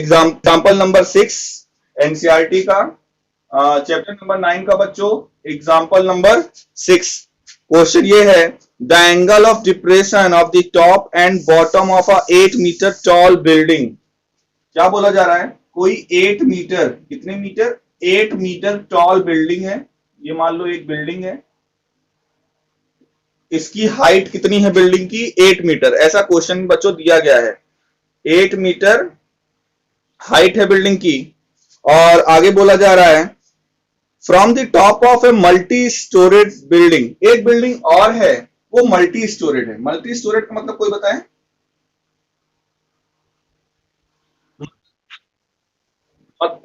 Example number 6 NCERT का chapter number 9 का बच्चों एग्जाम्पल नंबर 6। क्वेश्चन ये है the angle of depression of the top and bottom of a 8 metre tall building. क्या बोला जा रहा है? कोई 8 मीटर, कितने मीटर? 8 मीटर टॉल बिल्डिंग है। ये मान लो एक बिल्डिंग है, इसकी हाइट कितनी है बिल्डिंग की? 8 मीटर। ऐसा क्वेश्चन बच्चों दिया गया है। 8 मीटर हाइट है बिल्डिंग की और आगे बोला जा रहा है from the top of a multi storeyed building. एक बिल्डिंग और है वो मल्टी स्टोरेड है। मल्टी स्टोरेड का मतलब कोई बताए?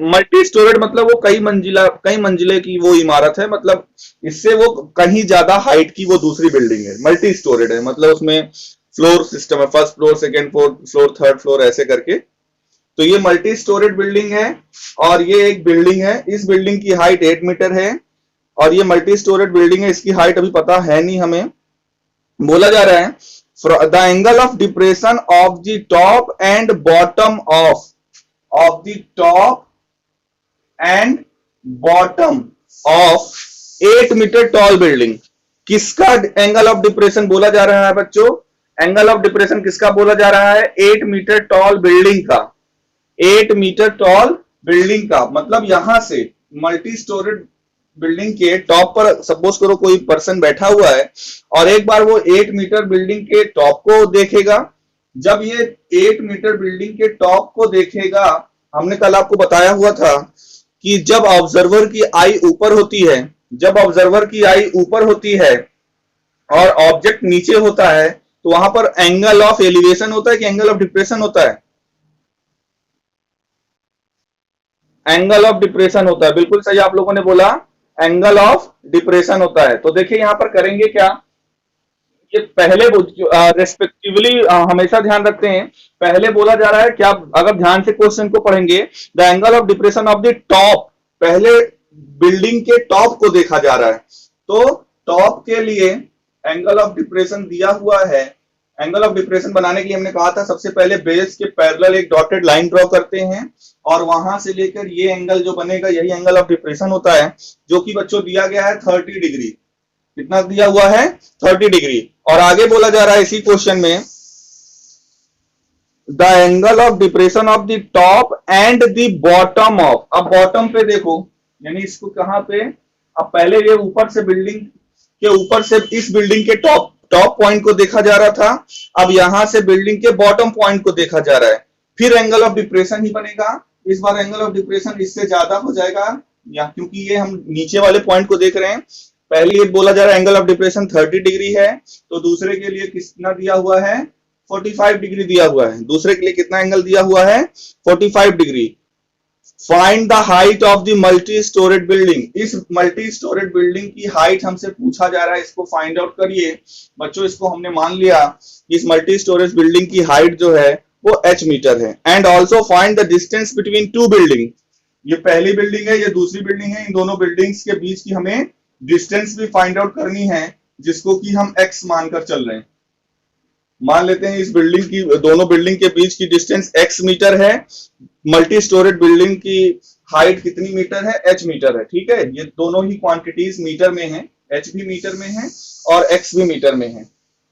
मल्टी स्टोरेड मतलब वो कई मंजिले की वो इमारत है, मतलब इससे वो कहीं ज्यादा हाइट की वो दूसरी बिल्डिंग है। मल्टी स्टोरेड है मतलब उसमें फ्लोर सिस्टम है, first floor, second floor, third floor, ऐसे करके। तो ये मल्टी स्टोरेड बिल्डिंग है और ये एक बिल्डिंग है। इस बिल्डिंग की हाइट 8 मीटर है और ये मल्टी स्टोरेड बिल्डिंग है। इसकी हाइट अभी पता है नहीं हमें। बोला जा रहा है the angle of depression of the top and bottom of the top and bottom of 8 metre tall building. किसका एंगल ऑफ डिप्रेशन बोला जा रहा है बच्चों? एंगल ऑफ डिप्रेशन किसका बोला जा रहा है? 8 मीटर टॉल बिल्डिंग का। 8 मीटर टॉल बिल्डिंग का मतलब यहां से मल्टी स्टोरेड बिल्डिंग के टॉप पर सपोज करो कोई पर्सन बैठा हुआ है और एक बार वो 8 मीटर बिल्डिंग के टॉप को देखेगा। जब ये 8 मीटर बिल्डिंग के टॉप को देखेगा, हमने कल आपको बताया हुआ था कि जब ऑब्जर्वर की आई ऊपर होती है, जब ऑब्जर्वर की आई ऊपर होती है और ऑब्जेक्ट नीचे होता है तो वहां पर एंगल ऑफ एलिवेशन होता है कि एंगल ऑफ डिप्रेशन होता है? एंगल ऑफ डिप्रेशन होता है। बिल्कुल सही आप लोगों ने बोला, एंगल ऑफ डिप्रेशन होता है। तो देखिए यहां पर करेंगे क्या, ये पहले रेस्पेक्टिवली हमेशा ध्यान रखते हैं। पहले बोला जा रहा है क्या, अगर ध्यान से क्वेश्चन को पढ़ेंगे, the angle of depression of the top, पहले बिल्डिंग के टॉप को देखा जा रहा है। तो टॉप के लिए एंगल ऑफ डिप्रेशन दिया हुआ है। एंगल ऑफ डिप्रेशन बनाने के लिए हमने कहा था सबसे पहले बेस के पैरेलल एक डॉटेड लाइन ड्रॉ करते हैं और वहां से लेकर ये एंगल जो बनेगा यही एंगल ऑफ डिप्रेशन होता है, जो कि बच्चों दिया गया है 30 डिग्री। कितना दिया हुआ है? 30 डिग्री। और आगे बोला जा रहा है इसी क्वेश्चन में the angle of depression of the top and the bottom of. अब बॉटम पे देखो, यानी इसको कहां पे, अब पहले ये ऊपर से बिल्डिंग के ऊपर से इस बिल्डिंग के टॉप पॉइंट को देखा जा रहा था, अब यहां से बिल्डिंग के बॉटम पॉइंट को देखा जा रहा है। फिर एंगल ऑफ डिप्रेशन ही बनेगा। इस बार एंगल ऑफ डिप्रेशन इससे ज्यादा हो जाएगा या क्योंकि ये हम नीचे वाले पॉइंट को देख रहे हैं। पहले ये बोला जा रहा है एंगल ऑफ डिप्रेशन 30 डिग्री है, तो दूसरे के लिए कितना दिया हुआ है? 45 डिग्री दिया हुआ है। दूसरे के लिए कितना एंगल दिया हुआ है? 45 degree. Find the height of the multi storeyed building. इस मल्टी स्टोरेड बिल्डिंग की हाइट हमसे पूछा जा रहा है, इसको फाइंड आउट करिए। बच्चों इसको हमने मान लिया इस मल्टी स्टोरेज बिल्डिंग की हाइट जो है वो h मीटर है। And also find the distance between two building. ये पहली बिल्डिंग है, ये दूसरी बिल्डिंग है, इन दोनों बिल्डिंग्स के बीच की हमें डिस्टेंस भी फाइंड आउट करनी है, जिसको कि हम x मानकर चल रहे हैं। मान लेते हैं इस बिल्डिंग की, दोनों बिल्डिंग के बीच की डिस्टेंस x मीटर है। मल्टी स्टोरेड बिल्डिंग की हाइट कितनी मीटर है? h मीटर है। ठीक है, ये दोनों ही क्वांटिटीज मीटर में है, h भी मीटर में है और x भी मीटर में है।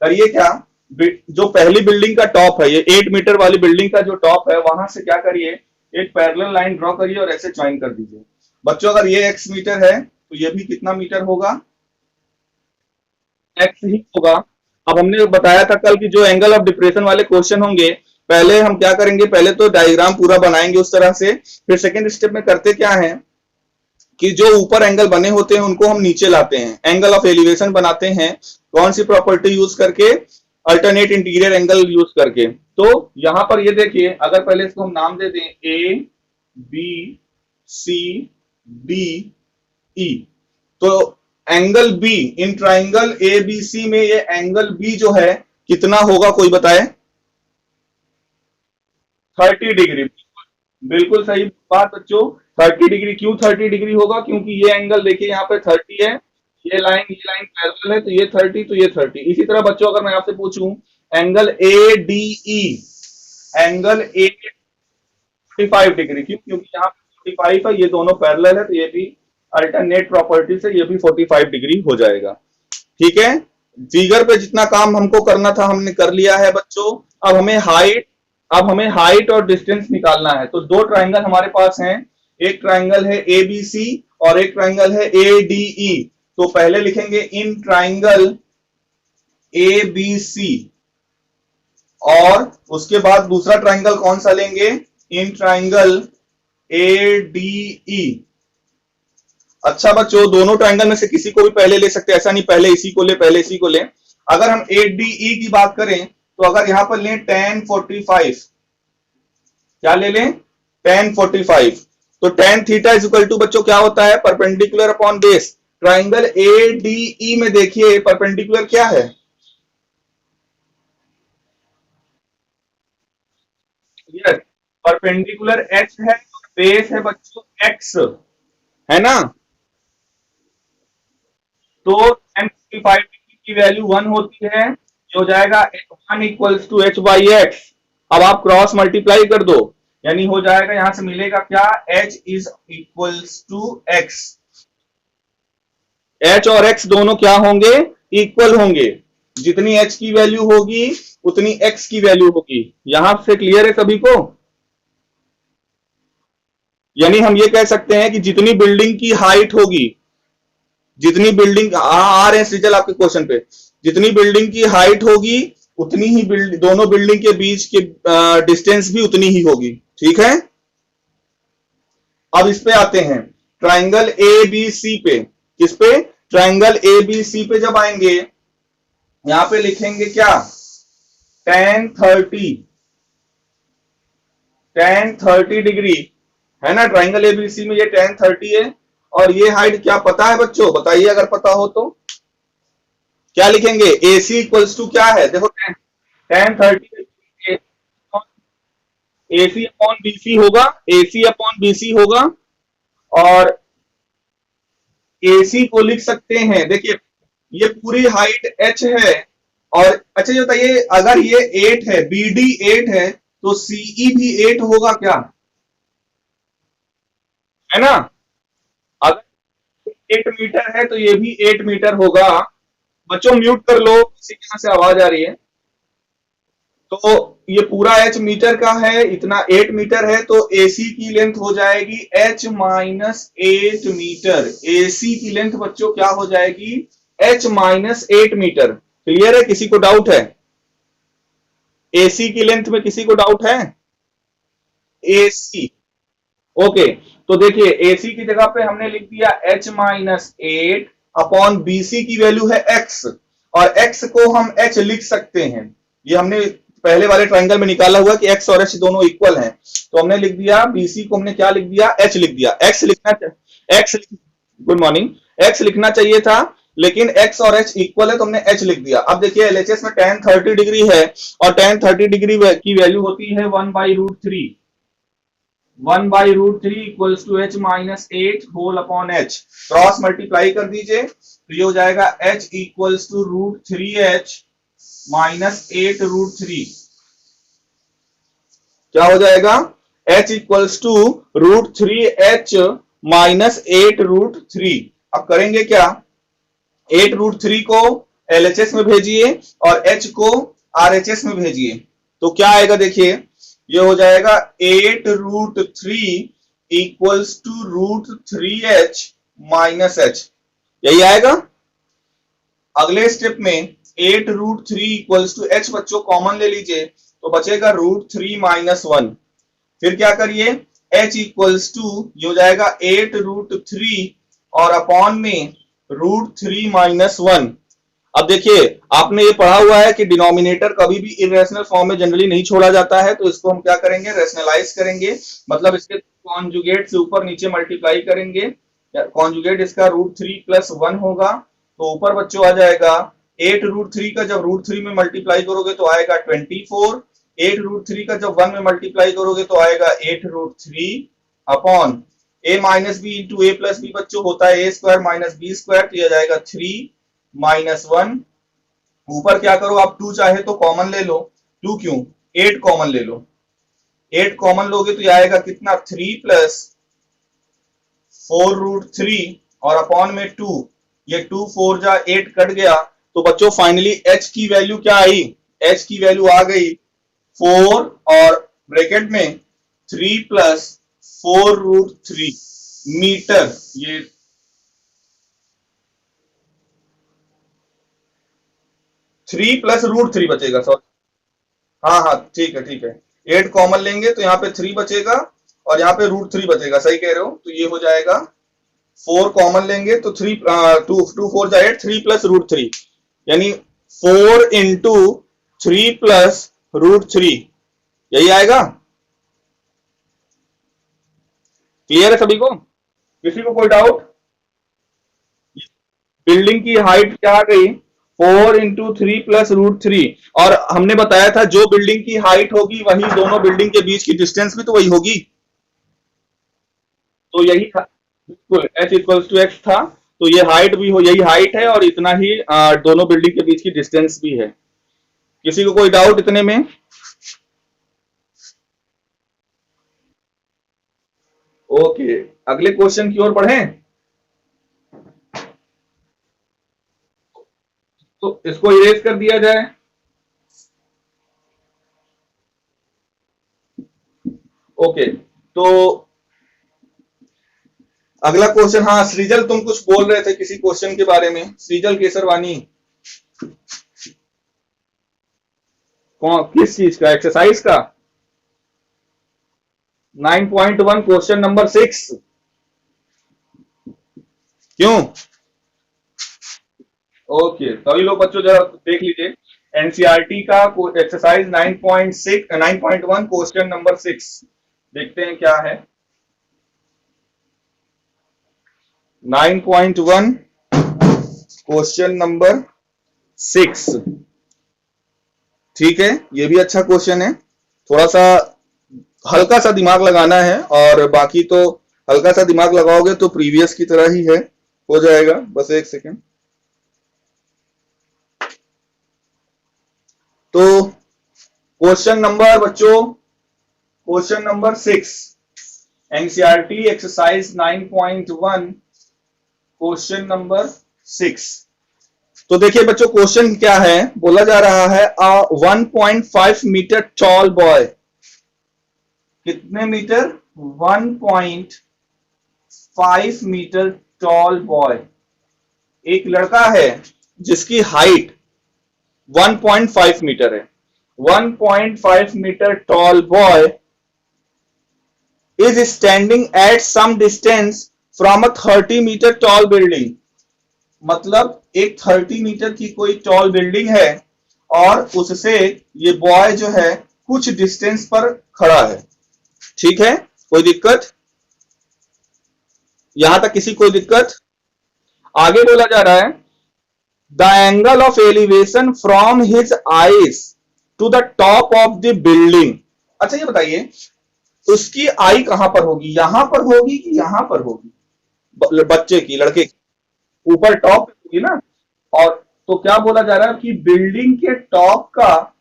करिए क्या, जो पहली बिल्डिंग का टॉप है, ये 8 मीटर वाली बिल्डिंग का जो टॉप है, वहां से क्या करिए, एक पैरेलल लाइन ड्रॉ करिए और ऐसे ज्वाइन कर दीजिए। बच्चों अगर ये x मीटर है तो ये भी कितना मीटर होगा? x ही होगा। अब हमने बताया था कल की जो एंगल ऑफ डिप्रेशन वाले क्वेश्चन होंगे, पहले हम क्या करेंगे, पहले तो डायग्राम पूरा बनाएंगे उस तरह से, फिर सेकंड स्टेप में करते क्या है कि जो ऊपर एंगल बने होते हैं उनको हम नीचे लाते हैं, एंगल ऑफ एलिवेशन बनाते हैं। कौन सी प्रॉपर्टी यूज करके? अल्टरनेट इंटीरियर एंगल यूज करके। तो यहां पर ये देखिए, अगर पहले इसको हम नाम दे दें ए बी सी डी ई, तो angle B in triangle A B C में ये एंगल बी जो है कितना होगा, कोई बताए? 30 डिग्री। बिल्कुल सही बात बच्चों, 30 डिग्री। क्यों 30 डिग्री होगा? क्योंकि ये एंगल देखिए यहाँ पे 30 है, ये लाइन पैरेलल है, तो ये 30, तो ये 30। इसी तरह बच्चों अगर मैं आपसे पूछूं angle A D E, angle A 45 degree. क्यों? क्योंकि यहाँ पे 45 है, ये दोनों पैरेलल है, तो ये भी अल्टरनेट प्रॉपर्टी से ये भी 45 डिग्री हो जाएगा। ठीक है, फिगर पे जितना काम हमको करना था हमने कर लिया है बच्चों। अब हमें हाइट और डिस्टेंस निकालना है। तो दो ट्राइंगल हमारे पास हैं, एक ट्राइंगल है एबीसी और एक ट्राइंगल है एडीई। तो पहले लिखेंगे इन ट्राइंगल एबीसी, और उसके बाद दूसरा ट्राइंगल कौन सा लेंगे? In triangle ADE. अच्छा बच्चों, दोनों ट्राइंगल में से किसी को भी पहले ले सकते हैं, ऐसा नहीं पहले इसी को ले पहले इसी को ले। अगर हम एडीई की बात करें तो अगर यहां पर लें tan 45, क्या ले लें? tan 45। तो tan theta is equal to बच्चों क्या होता है? Perpendicular upon base. Triangle ADE में देखिए परपेंडिकुलर क्या है? यस, परपेंडिकुलर एच है, बेस है बच्चों एक्स, है ना? तो tan 45 की वैल्यू 1 होती है, जो हो जाएगा 1 equals to H by X. अब आप क्रॉस मल्टीप्लाई कर दो, यानी हो जाएगा, यहां से मिलेगा क्या? H is equals to X. H और एक्स दोनों क्या होंगे? इक्वल होंगे। जितनी एच की वैल्यू होगी उतनी एक्स की वैल्यू होगी। यहां से क्लियर है सभी को? यानी हम ये कह सकते हैं कि जितनी बिल्डिंग की हाइट होगी, जितनी बिल्डिंग आ रहे हैं सृजल आपके क्वेश्चन पे, जितनी बिल्डिंग की हाइट होगी उतनी ही दोनों बिल्डिंग के बीच के डिस्टेंस भी उतनी ही होगी। ठीक है, अब इस पे आते हैं, ट्राइंगल ए बी सी पे। किस पे? ट्राइंगल ए बी सी पे जब आएंगे, यहां पे लिखेंगे क्या? tan 30 डिग्री, है ना? ट्राइंगल एबीसी में ये tan 30 है, और ये हाइट क्या पता है बच्चों? बताइए अगर पता हो तो। क्या लिखेंगे? AC इक्वल्स टू क्या है? देखो tan 30 AC अपॉन BC होगा, AC अपॉन BC होगा, और AC को लिख सकते हैं, देखिए ये पूरी हाइट H है, और अच्छा ये बताइए, अगर ये 8 है, BD 8 है, तो CE भी 8 होगा क्या? है ना? अगर 8 मीटर है तो ये भी 8 मीटर होगा। बच्चों म्यूट कर लो, किसी के यहाँ से आवाज आ रही है। तो ये पूरा H मीटर का है, इतना 8 मीटर है, तो AC की लेंथ हो जाएगी H माइनस 8 मीटर। AC की लेंथ बच्चों क्या हो जाएगी? H minus 8 metre. क्लियर है? किसी को डाउट है? AC की लेंथ में किसी को डाउट है? AC, okay. तो देखिए AC की जगह पे हमने लिख दिया H माइनस 8 अपॉन BC की वैल्यू है X, और X को हम H लिख सकते हैं। ये हमने पहले वाले ट्राइंगल में निकाला हुआ कि X और H दोनों इक्वल हैं, तो हमने लिख दिया BC को हमने क्या लिख दिया? H लिख दिया। X, good morning. X लिखना चाहिए था, लेकिन X और H इक्वल है तो हमने H लिख दिया। अब देखिए LHS में tan 30 डिग्री है, और tan 30 डिग्री की वैल्यू होती है 1/√3। 1/√3 equals to H minus 8 whole upon H। Cross multiply कर दीजिए, तो ये हो जाएगा H equals to √3H minus 8√3। क्या हो जाएगा? H equals to √3H minus 8√3। अब करेंगे क्या? 8√3 को LHS में भेजिए और H को RHS में भेजिए, तो क्या आएगा? देखिए ये हो जाएगा 8√3 equals to √3H minus H, यही आएगा। अगले स्टेप में 8√3 इक्वल्स टू H बच्चों कॉमन ले लीजिए, तो बचेगा √3 माइनस 1। फिर क्या करिए? H इक्वल्स टू ये हो जाएगा 8√3 और अपॉन में √3 माइनस 1। अब देखिए आपने ये पढ़ा हुआ है कि डिनोमिनेटर कभी भी इरेशनल फॉर्म में जनरली नहीं छोड़ा जाता है, तो इसको हम क्या करेंगे? रेशनलाइज करेंगे, मतलब इसके कॉन्जुगेट से ऊपर नीचे मल्टीप्लाई करेंगे। कॉन्जुगेट इसका √3 प्लस 1 होगा, तो ऊपर बच्चों आ जाएगा 8√3 का जब √3 में मल्टीप्लाई करोगे तो आएगा 24। 8√3 का जब 1 में मल्टीप्लाई करोगे तो आएगा 8√3 upon a minus B into A plus B बच्चों होता है a² माइनस बी स्क्वायर, तो यह जाएगा 3 माइनस 1। ऊपर क्या करो आप? 2 चाहे तो कॉमन ले लो, 2 क्यों? 8 कॉमन ले लो, 8 कॉमन लोगे तो ये आएगा कितना, 3 प्लस 4√3 और अपॉन में 2, ये 2 4 जा 8 कट गया, तो बच्चों फाइनली h की वैल्यू क्या आई, h की वैल्यू आ गई 4 और ब्रैकेट में 3 प्लस 4√3 मीटर। ये 3 प्लस √3 बचेगा, सॉरी, हाँ हाँ ठीक है ठीक है, 8 कॉमन लेंगे तो यहाँ पे 3 बचेगा और यहाँ पे √3 बचेगा, सही कह रहे हो, तो ये हो जाएगा 4 कॉमन लेंगे तो 3 2 2 4 जा 8, 3 प्लस √3 यानी 4 इंटू 3 प्लस √3, यही आएगा। क्लियर है सभी को, किसी को कोई डाउट? बिल्डिंग की हाइट क्या आ गई, 4 इंटू 3 प्लस √3, और हमने बताया था जो बिल्डिंग की हाइट होगी वही दोनों बिल्डिंग के बीच की डिस्टेंस भी तो वही होगी, तो यही था बिल्कुल, h इक्वल्स टू x था, तो ये हाइट भी हो, यही हाइट है और इतना ही दोनों बिल्डिंग के बीच की डिस्टेंस भी है। किसी को कोई डाउट इतने में? ओके, अगले क्वेश्चन की ओर बढ़ें। तो इसको इरेज कर दिया जाए। ओके, तो अगला क्वेश्चन, हाँ सृजल तुम कुछ बोल रहे थे किसी क्वेश्चन के बारे में, सृजल केसरवानी, कौन किस चीज का, एक्सरसाइज का 9.1 क्वेश्चन नंबर 6, क्यों? ओके, सभी लोग बच्चों जरा देख लीजिए, एनसीईआरटी का एक्सरसाइज 9.1 क्वेश्चन नंबर 6, देखते हैं क्या है। 9.1 क्वेश्चन नंबर 6, ठीक है, ये भी अच्छा क्वेश्चन है, थोड़ा सा हल्का सा दिमाग लगाना है, और बाकी तो हल्का सा दिमाग लगाओगे तो प्रीवियस की तरह ही है, हो जाएगा, बस एक सेकेंड। तो क्वेश्चन नंबर बच्चों, question number 6, NCERT exercise 9.1 question number 6। तो देखिए बच्चों, क्वेश्चन क्या है, बोला जा रहा है 1.5 मीटर टॉल बॉय, कितने मीटर, 1.5 मीटर टॉल बॉय, एक लड़का है जिसकी हाइट 1.5 मीटर है, 1.5 metre tall boy is standing at some distance from a 30 metre tall building, मतलब एक 30 मीटर की कोई टॉल बिल्डिंग है और उससे ये बॉय जो है कुछ डिस्टेंस पर खड़ा है, ठीक है, कोई दिक्कत यहां तक, किसी कोई दिक्कत? आगे बोला जा रहा है the angle of elevation from his eyes to the top of the building. अच्छा ये बताइए उसकी आई कहां पर होगी, यहां पर होगी कि यहां पर होगी, बच्चे की, लड़के की ऊपर टॉप होगी ना, और तो क्या बोला जा रहा है कि बिल्डिंग के टॉप का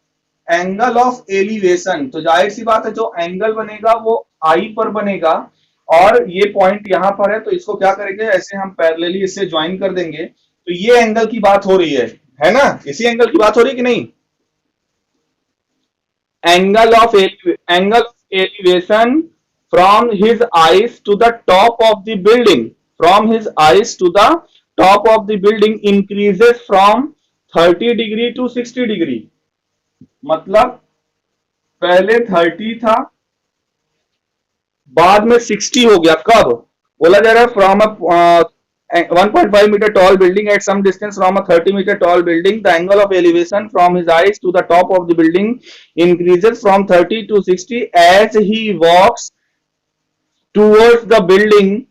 एंगल ऑफ एलिवेशन, तो जाहिर सी बात है जो एंगल बनेगा वो आई पर बनेगा, और ये पॉइंट यहां पर है, तो इसको क्या करेंगे, ऐसे हम पैरेलली इससे ज्वाइन कर देंगे, तो ये एंगल की बात हो रही है ना, इसी एंगल की बात हो रही है कि नहीं, angle of elevation from his eyes to the top of the building, from his eyes to the top of the building increases from 30 degree to 60 degree, मतलब पहले 30 था बाद में 60 हो गया, कब? बोला जा रहा है from a 1.5 meter tall building at some distance from a 30 meter tall building, the angle of elevation from his eyes to the top of the building increases from 30 to 60 as he walks towards the building,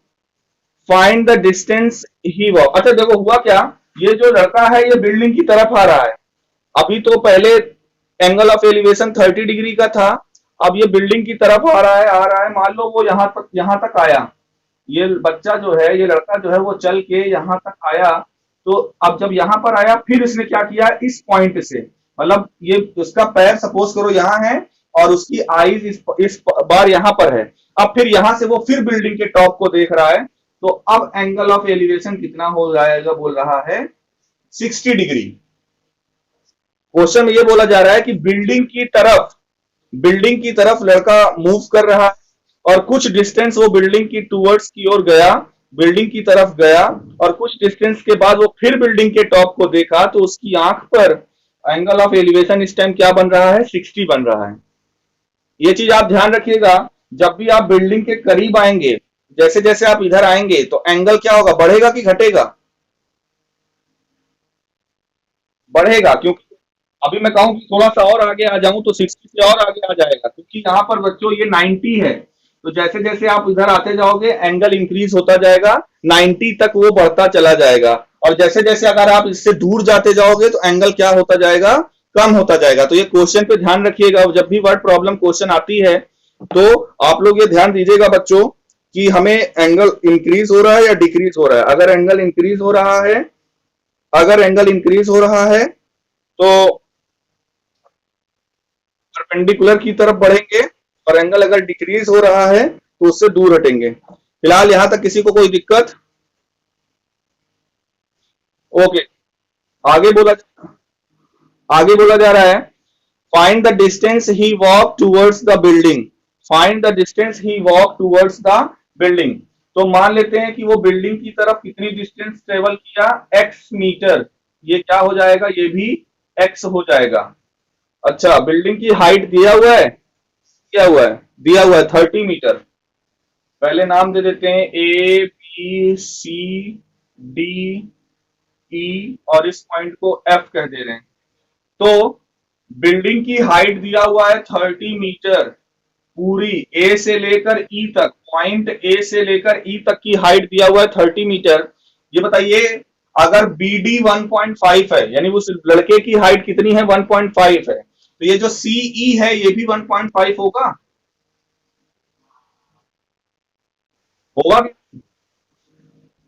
find the distance he walk। अच्छा देखो हुआ क्या, ये जो लड़का है ये building की तरफ आ रहा है, अभी तो पहले एंगल ऑफ एलिवेशन 30 डिग्री का था, अब ये बिल्डिंग की तरफ आ रहा है, मान लो वो यहां तक आया, ये बच्चा जो है, ये लड़का जो है वो चल के यहां तक आया, तो अब जब यहां पर आया फिर इसने क्या किया, इस पॉइंट से, मतलब ये उसका पैर सपोज करो यहां है और उसकी आईज इस बार यहां पर है। अब फिर यहां से वो फिर बिल्डिंग के टॉप को देख रहा है, तो अब एंगल ऑफ एलिवेशन कितना हो जाएगा, बोल रहा है 60 डिग्री। क्वेश्चन ये बोला जा रहा है कि बिल्डिंग की तरफ लड़का मूव कर रहा है और कुछ डिस्टेंस वो बिल्डिंग की टूवर्ड्स की ओर गया, बिल्डिंग की तरफ गया, और कुछ डिस्टेंस के बाद वो फिर बिल्डिंग के टॉप को देखा, तो उसकी आंख पर एंगल ऑफ एलिवेशन इस टाइम क्या बन रहा है, 60 बन रहा है। ये चीज आप ध्यान रखिएगा, जब भी आप बिल्डिंग के करीब आएंगे, जैसे जैसे आप इधर आएंगे तो एंगल क्या होगा, बढ़ेगा कि घटेगा? बढ़ेगा, क्योंकि अभी मैं कहूं कि थोड़ा सा और आगे आ जाऊं तो 60 से और आगे आ जाएगा, क्योंकि यहाँ पर बच्चों ये 90 है। तो जैसे जैसे आप इधर आते जाओगे एंगल इंक्रीज होता जाएगा, 90 तक वो बढ़ता चला जाएगा। और जैसे जैसे अगर आप इससे दूर जाते जाओगे तो एंगल क्या होता जाएगा, कम होता जाएगा। तो ये क्वेश्चन पे ध्यान रखिएगा, जब भी वर्ड प्रॉब्लम क्वेश्चन आती है तो आप लोग ये ध्यान दीजिएगा बच्चों कि हमें एंगल इंक्रीज हो रहा है या डिक्रीज हो रहा है। अगर एंगल इंक्रीज हो रहा है तो परपेंडिकुलर की तरफ बढ़ेंगे, और एंगल अगर डिक्रीज हो रहा है तो उससे दूर हटेंगे। फिलहाल यहां तक किसी को कोई दिक्कत? ओके। आगे बोला आगे बोला जा रहा है, find the distance he walk towards the building. Find the distance he walk towards the building. तो मान लेते हैं कि वो बिल्डिंग की तरफ कितनी डिस्टेंस ट्रेवल किया, x मीटर। ये क्या हो जाएगा, ये भी x हो जाएगा। अच्छा, बिल्डिंग की हाइट दिया हुआ है, दिया हुआ है 30 मीटर। पहले नाम दे देते हैं ABCD E, और इस पॉइंट को F कह दे रहे हैं। तो बिल्डिंग की हाइट दिया हुआ है 30 मीटर, पूरी ए से लेकर ई तक, पॉइंट ए से लेकर ई तक की हाइट दिया हुआ है 30 मीटर। ये बताइए, अगर BD 1.5 है, यानी उस लड़के की हाइट कितनी है, 1.5 है, तो ये जो CE है ये भी 1.5 होगा। होगा।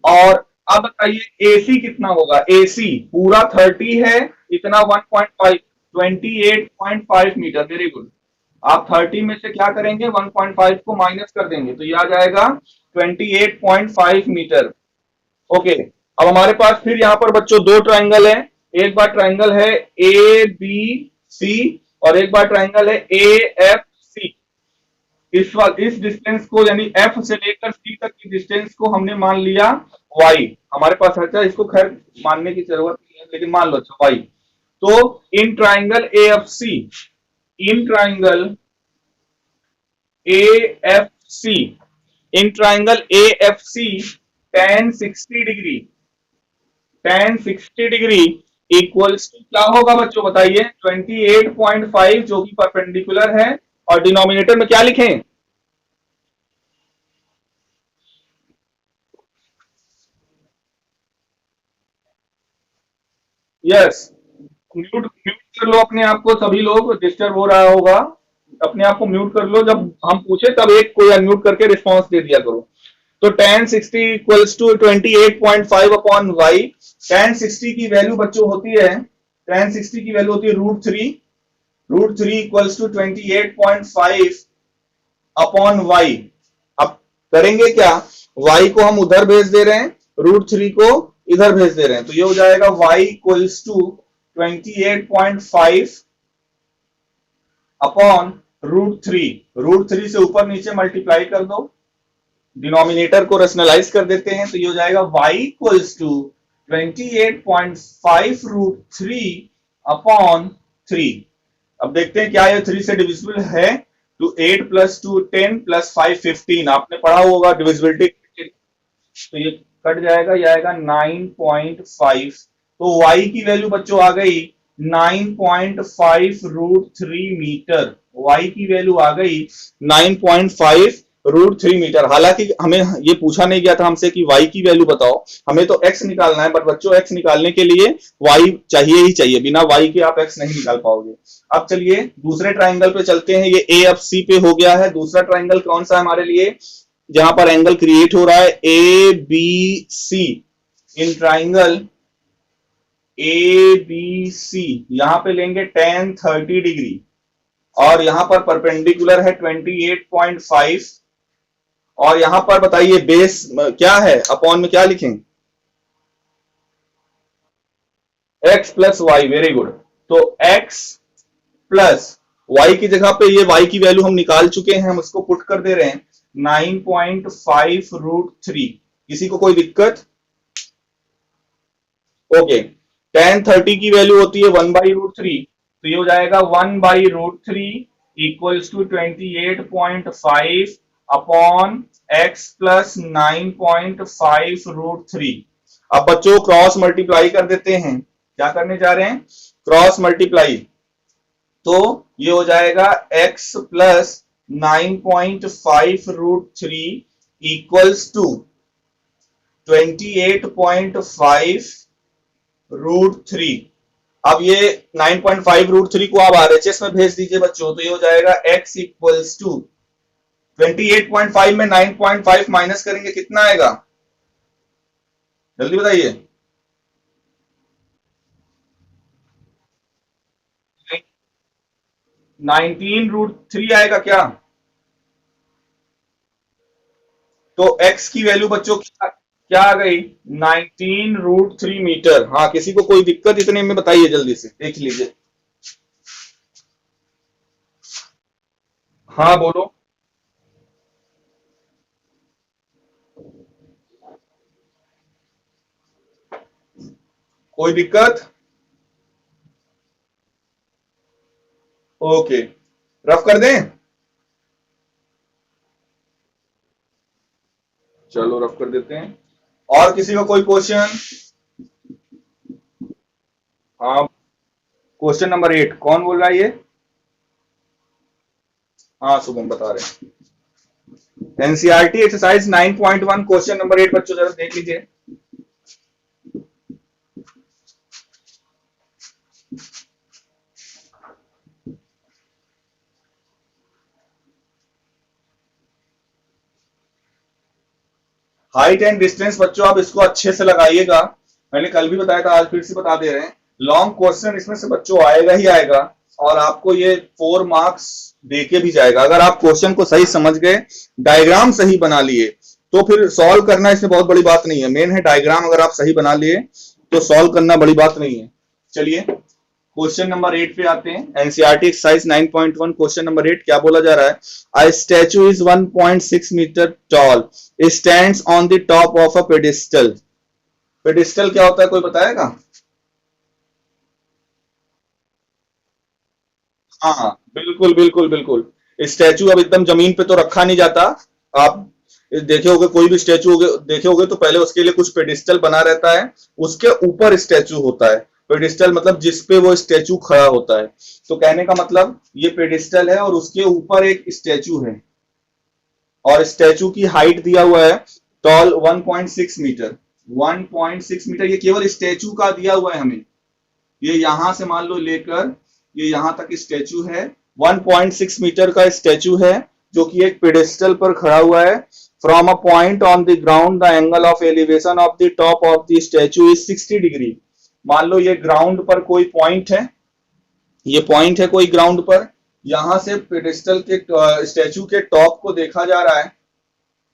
और अब बताइए AC कितना होगा, AC पूरा 30 है, इतना 1.5, 28.5 मीटर। Very good. आप 30 में से क्या करेंगे, 1.5 को माइनस कर देंगे, तो ये आ जाएगा 28.5 मीटर। ओके। अब हमारे पास फिर यहाँ पर बच्चों दो ट्राइंगल है। एक बार ट्राइंगल है ABC, और एक बार ट्राइंगल है AFC। इस डिस्टेंस को, यानी F से लेकर C तक की डिस्टेंस को हमने मान लिया y। हमारे पास है, इसको खैर मानने की जरूरत नहीं है, लेकिन मान लो अच्छा y। तो in triangle AFC, in triangle AFC, in triangle AFC tan 60 degree, tan 60 degree equals to क्या होगा बच्चों, बताइए? 28.5, जो कि परपेंडिकुलर है, और डिनोमिनेटर में क्या लिखें? यस। म्यूट म्यूट कर लो अपने आप को, सभी लोग, डिस्टर्ब हो रहा होगा। अपने आप को म्यूट कर लो, जब हम पूछे तब एक कोई अनम्यूट करके रिस्पॉन्स दे दिया करो। तो tan 60 equals to 28.5 upon Y. tan 60 की वैल्यू बच्चों होती है, tan 60 की वैल्यू होती है √3। √3 इक्वल्स टू 28.5 अपॉन वाई। अब करेंगे क्या, y को हम उधर भेज दे रहे हैं, √3 को इधर भेज दे रहे हैं, तो ये हो जाएगा y इक्वल्स टू 28.5 अपॉन √3। √3 से ऊपर नीचे मल्टीप्लाई कर दो, डिनोमिनेटर को रेशनलाइज कर देते हैं, तो ये हो जाएगा y इक्वल्स टू 28.5 √3 अपॉन 3। अब देखते हैं क्या ये 3 से डिविजिबल है। तो 8 + 2 10 + 5 15, आपने पढ़ा होगा डिविजिबिलिटी। तो ये कट जाएगा, ये आएगा 9.5। तो y की वैल्यू बच्चों आ गई 9.5 √3 मीटर। y की वैल्यू आ गई 9.5 √3 मीटर। हालांकि हमें ये पूछा नहीं गया था हमसे कि y की वैल्यू बताओ, हमें तो x निकालना है, बट बच्चों x निकालने के लिए y चाहिए ही चाहिए, बिना y के आप x नहीं निकाल पाओगे। अब चलिए दूसरे ट्राइंगल पे चलते हैं। ये AFC पे हो गया है। दूसरा ट्राइंगल कौन सा है हमारे लिए, जहां पर एंगल क्रिएट हो रहा है ABC। इन ट्राइंगल ABC यहां पे लेंगे tan 30 डिग्री, और यहां पर परपेंडिकुलर है 28.5, और यहां पर बताइए बेस क्या है, अपॉन में क्या लिखें, x plus Y, very good. तो x प्लस y की जगह पे ये y की वैल्यू हम निकाल चुके हैं, हम उसको पुट कर दे रहे हैं 9.5√3। किसी को कोई दिक्कत? ओके, tan 30 की वैल्यू होती है 1/√3, तो ये हो जाएगा 1/√3 equals to 28.5 upon x plus 9.5√3। अब बच्चों क्रॉस मल्टीप्लाई कर देते हैं, क्या करने जा रहे हैं, क्रॉस मल्टीप्लाई। तो ये हो जाएगा x प्लस 9.5√3 इक्वल्स टू 28.5√3। अब ये 9.5√3 को आप RHS में भेज दीजिए बच्चों, तो ये हो जाएगा x इक्वल्स टू 28.5 में 9.5 माइनस करेंगे कितना आएगा, जल्दी बताइए। 19√3 आएगा क्या? तो x की वैल्यू बच्चों क्या आ गई, 19√3 मीटर। हाँ, किसी को कोई दिक्कत इतने में बताइए, जल्दी से देख लीजिए। हाँ बोलो। कोई दिक्कत? ओके, रफ कर दें, चलो रफ कर देते हैं। और किसी का कोई क्वेश्चन? हाँ, क्वेश्चन नंबर 8 कौन बोल रहा है ये? हाँ शुभम बता रहे हैं। एनसीईआरटी एक्सरसाइज 9.1 क्वेश्चन नंबर 8 बच्चों जरा देख लीजिए। हाइट एंड डिस्टेंस बच्चों आप इसको अच्छे से लगाइएगा, मैंने कल भी बताया था, आज फिर से बता दे रहे हैं। लॉन्ग क्वेश्चन इसमें से बच्चों आएगा ही आएगा, और आपको ये 4 मार्क्स देके भी जाएगा अगर आप क्वेश्चन को सही समझ गए, डायग्राम सही बना लिए, तो फिर सॉल्व करना इसमें बहुत बड़ी बात नहीं है। मेन है डायग्राम अगर आप सही बना लिए तो सॉल्व करना बड़ी बात नहीं है। चलिए क्वेश्चन नंबर 8 पे आते हैं। एनसीईआरटी एक्सरसाइज 9.1 क्वेश्चन नंबर 8 क्या बोला जा रहा है, a statue is 1.6 metre tall, stands on the top of a pedestal. Pedestal क्या होता है, कोई बताएगा? हाँ बिल्कुल बिल्कुल बिल्कुल, स्टैचू अब एकदम जमीन पे तो रखा नहीं जाता। आप देखे होगे, कोई भी स्टैचू देखे होगे तो पहले उसके लिए कुछ पेडिस्टल बना रहता है, उसके ऊपर स्टैचू होता है। पेडिस्टल मतलब जिसपे वो स्टैचू खड़ा होता है। तो कहने का मतलब ये पेडिस्टल है और उसके ऊपर एक स्टैचू है, और स्टैचू की हाइट दिया हुआ है टॉल 1.6 मीटर। 1.6 मीटर ये केवल स्टैचू का दिया हुआ है हमें, ये यहां से मान लो लेकर ये यहां तक स्टैचू है, 1.6 मीटर का स्टैचू है जो कि एक पेडेस्टल पर खड़ा हुआ है। From a point on the ground the angle of elevation of the top of the statue is 60 degree. मान लो ये ग्राउंड पर कोई पॉइंट है, ये पॉइंट है कोई ग्राउंड पर, यहां से पेडेस्टल के स्टैचू के टॉप को देखा जा रहा है,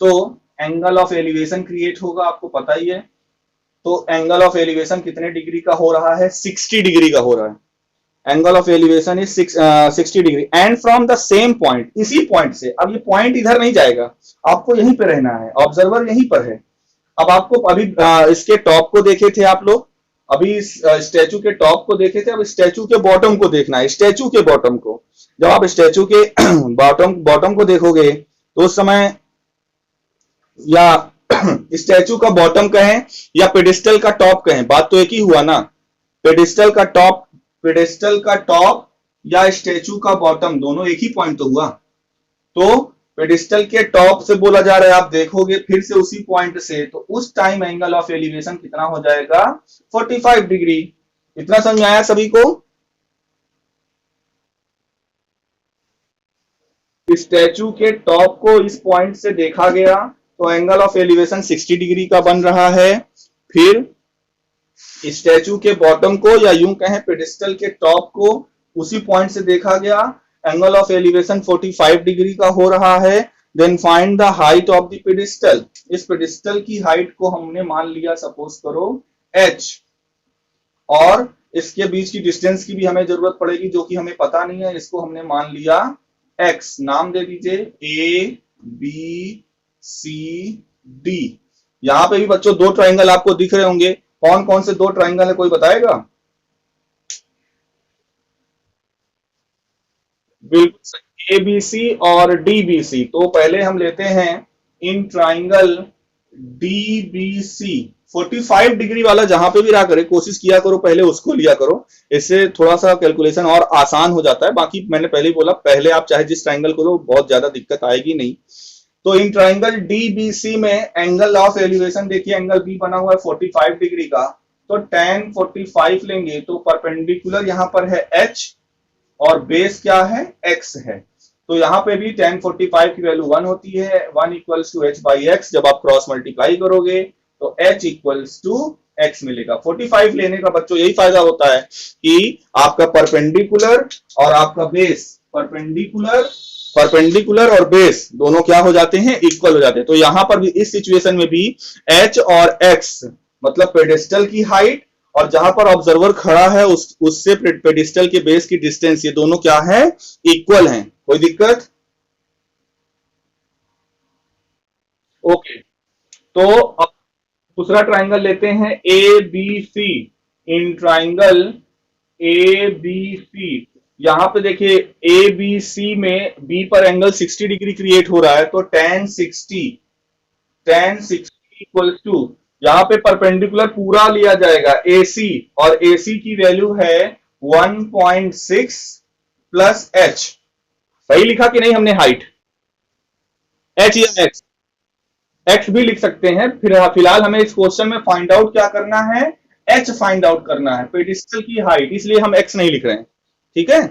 तो एंगल ऑफ एलिवेशन क्रिएट होगा, आपको पता ही है। तो एंगल ऑफ एलिवेशन कितने डिग्री का हो रहा है, 60 डिग्री का हो रहा है। Angle of elevation is 60 degree and from the same point, इसी पॉइंट से, अब ये पॉइंट इधर नहीं जाएगा, आपको यहीं पे रहना है, ऑब्जर्वर यहीं पर है। अब आपको अभी इसके टॉप को देखे थे आप लोग, अभी स्टैचू के टॉप को देखे थे, अब स्टैचू के बॉटम को देखना है, स्टैचू के बॉटम को। जब आप स्टैचू के बॉटम बॉटम को देखोगे तो उस समय, या स्टैचू का बॉटम कहें या पेडिस्टल का टॉप कहें, बात तो एक ही हुआ ना। पेडिस्टल का टॉप, पेडिस्टल का टॉप या स्टैचू का बॉटम, दोनों एक ही पॉइंट तो हुआ। तो पेडिस्टल के टॉप से बोला जा रहा है, आप देखोगे फिर से उसी पॉइंट से, तो उस टाइम एंगल ऑफ एलिवेशन कितना हो जाएगा, 45 डिग्री। इतना समझ आया सभी को? स्टैचू के टॉप को इस पॉइंट से देखा गया तो एंगल ऑफ एलिवेशन 60 डिग्री का बन रहा है। फिर स्टैचू के बॉटम को, या यूं कहें पेडिस्टल के टॉप को, उसी पॉइंट से देखा गया एंगल ऑफ एलिवेशन 45 डिग्री का हो रहा है। Then find the height of the pedestal. इस पेडिस्टल की हाइट को हमने मान लिया सपोज करो h, और इसके बीच की डिस्टेंस की भी हमें जरूरत पड़ेगी जो कि हमें पता नहीं है, इसको हमने मान लिया x। नाम दे दीजिए a b c d। यहां पे भी बच्चों दो ट्राइंगल आपको दिख रहे होंगे, कौन कौन से दो ट्राइंगल है कोई बताएगा? बिल्कुल सही, एबीसी और डीबीसी। तो पहले हम लेते हैं इन ट्राइंगल डीबीसी। 45 डिग्री वाला जहां पे भी रहा करे कोशिश किया करो पहले उसको लिया करो, इससे थोड़ा सा कैलकुलेशन और आसान हो जाता है। बाकी मैंने पहले ही बोला, पहले आप चाहे जिस ट्राइंगल को लो बहुत ज्यादा दिक्कत आएगी नहीं। तो इन ट्राइंगल डीबीसी में एंगल ऑफ एलिवेशन देखिए, एंगल बी बना हुआ है 45 डिग्री का, तो tan 45 लेंगे तो परपेंडिकुलर यहां पर है h और बेस क्या है x है। तो यहां पे भी tan 45 की वैल्यू 1 होती है, 1 equals to h by X. जब आप क्रॉस मल्टीप्लाई करोगे तो h इक्वल्स टू x मिलेगा। 45 लेने का बच्चों यही फायदा होता है कि आपका परपेंडिकुलर और आपका बेस, परपेंडिकुलर और बेस दोनों क्या हो जाते हैं, इक्वल हो जाते हैं। तो यहां पर भी इस सिचुएशन में भी h और x मतलब पेडेस्टल की हाइट और जहां पर ऑब्जर्वर खड़ा है उससे पेडिस्टल के बेस की डिस्टेंस, ये दोनों क्या है, इक्वल हैं। कोई दिक्कत? ओके, तो अब दूसरा ट्राइंगल लेते हैं A B C. In triangle A B C यहां पे देखिए ए बी सी में बी पर एंगल 60 डिग्री क्रिएट हो रहा है, तो tan 60 इक्वल्स टू, यहां पे परपेंडिकुलर पूरा लिया जाएगा AC, और AC की वैल्यू है 1.6 प्लस h। सही लिखा कि नहीं हमने हाइट? h या x, x भी लिख सकते हैं। फिर फिलहाल हमें इस क्वेश्चन में फाइंड आउट क्या करना है, h फाइंड आउट करना है, पेडिस्टल की हाइट, इसलिए हम x नहीं लिख रहे हैं। ठीक है,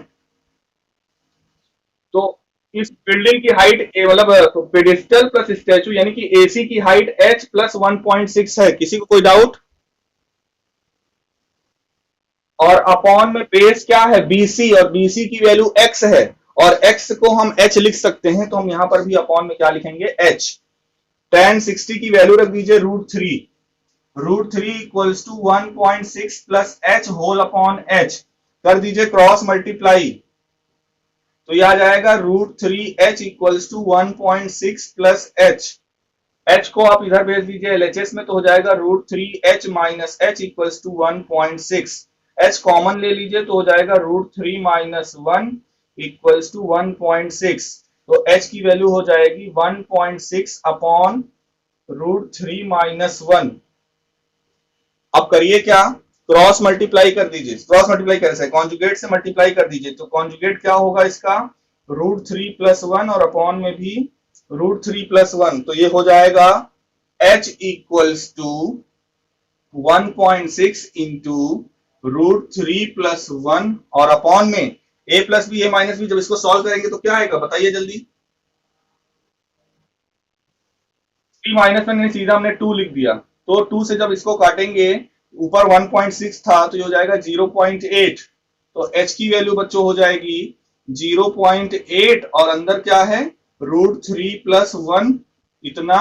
तो इस बिल्डिंग की हाइट मतलब पेडिस्टल प्लस स्टैचू यानी कि AC की हाइट h प्लस 1.6 है। किसी को कोई डाउट? और अपॉन में बेस क्या है, BC, और BC की वैल्यू x है और x को हम h लिख सकते हैं, तो हम यहां पर भी अपॉन में क्या लिखेंगे, h। tan 60 की वैल्यू रख दीजिए √3 equals to 1.6 plus h whole upon h। कर दीजिए क्रॉस मल्टीप्लाई, तो यह आ जाएगा √3h equals to 1.6 plus h को आप इधर भेज दीजिए LHS में, तो हो जाएगा √3h minus h equals to 1.6। h common ले लीजिए तो हो जाएगा √3 माइनस 1 इक्वल्स टू 1.6। तो h की वैल्यू हो जाएगी 1.6 अपॉन √3 माइनस 1। अब करिए क्या, क्रॉस मल्टीप्लाई कर दीजिए। क्रॉस मल्टीप्लाई कैसे, कॉन्जुगेट से मल्टीप्लाई कर दीजिए। तो कॉन्जुगेट क्या होगा इसका, √3 प्लस 1 और अपॉन में भी √3 प्लस 1, तो ये हो जाएगा h equals to 1.6 into √3 plus 1 और अपॉन में a plus B, a minus B. जब इसको सॉल्व करेंगे तो क्या आएगा बताइए जल्दी। 3 माइनस में सीधा हमने 2 लिख दिया, तो 2 से जब इसको काटेंगे ऊपर 1.6 था तो ये हो जाएगा 0.8। तो h की वैल्यू बच्चों हो जाएगी 0.8 और अंदर क्या है √3 प्लस 1 इतना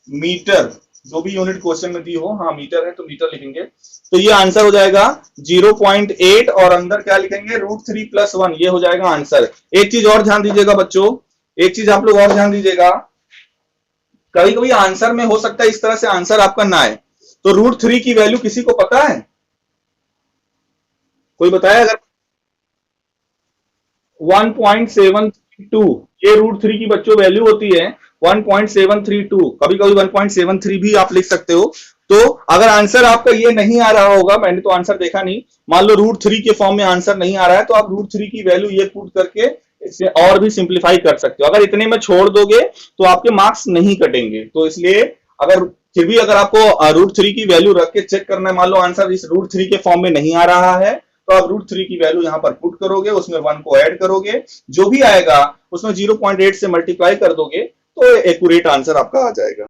मीटर, जो भी यूनिट क्वेश्चन में दी हो, हाँ मीटर है तो मीटर लिखेंगे। तो ये आंसर हो जाएगा 0.8 और अंदर क्या लिखेंगे √3 प्लस 1, ये हो जाएगा आंसर। एक चीज और ध्यान दीजिएगा बच्चों, एक चीज आप लोग और ध्यान दीजिएगा, कभी कभी आंसर में हो सकता है इस तरह से आंसर आपका ना आए। तो √3 की वैल्यू किसी को पता है, कोई बताया? अगर 1.732 ये √3 की बच्चों वैल्यू होती है 1.732, कभी कभी 1.73 भी आप लिख सकते हो। तो अगर आंसर आपका ये नहीं आ रहा होगा, मैंने तो आंसर देखा नहीं, मान लो √3 के फॉर्म में आंसर नहीं आ रहा है, तो आप √3 की वैल्यू ये पुट करके इसे और भी सिंप्लीफाई कर सकते हो। अगर इतने में छोड़ दोगे तो आपके मार्क्स नहीं कटेंगे। तो इसलिए अगर फिर भी अगर आपको √3 की वैल्यू रख के चेक करना है, मान लो आंसर इस √3 के फॉर्म में नहीं आ रहा है, तो आप √3 की वैल्यू यहां पर पुट करोगे, उसमें 1 को ऐड करोगे, जो भी आएगा उसमें 0.8 से मल्टीप्लाई कर दोगे, तो एक्यूरेट आंसर आपका आ जाएगा।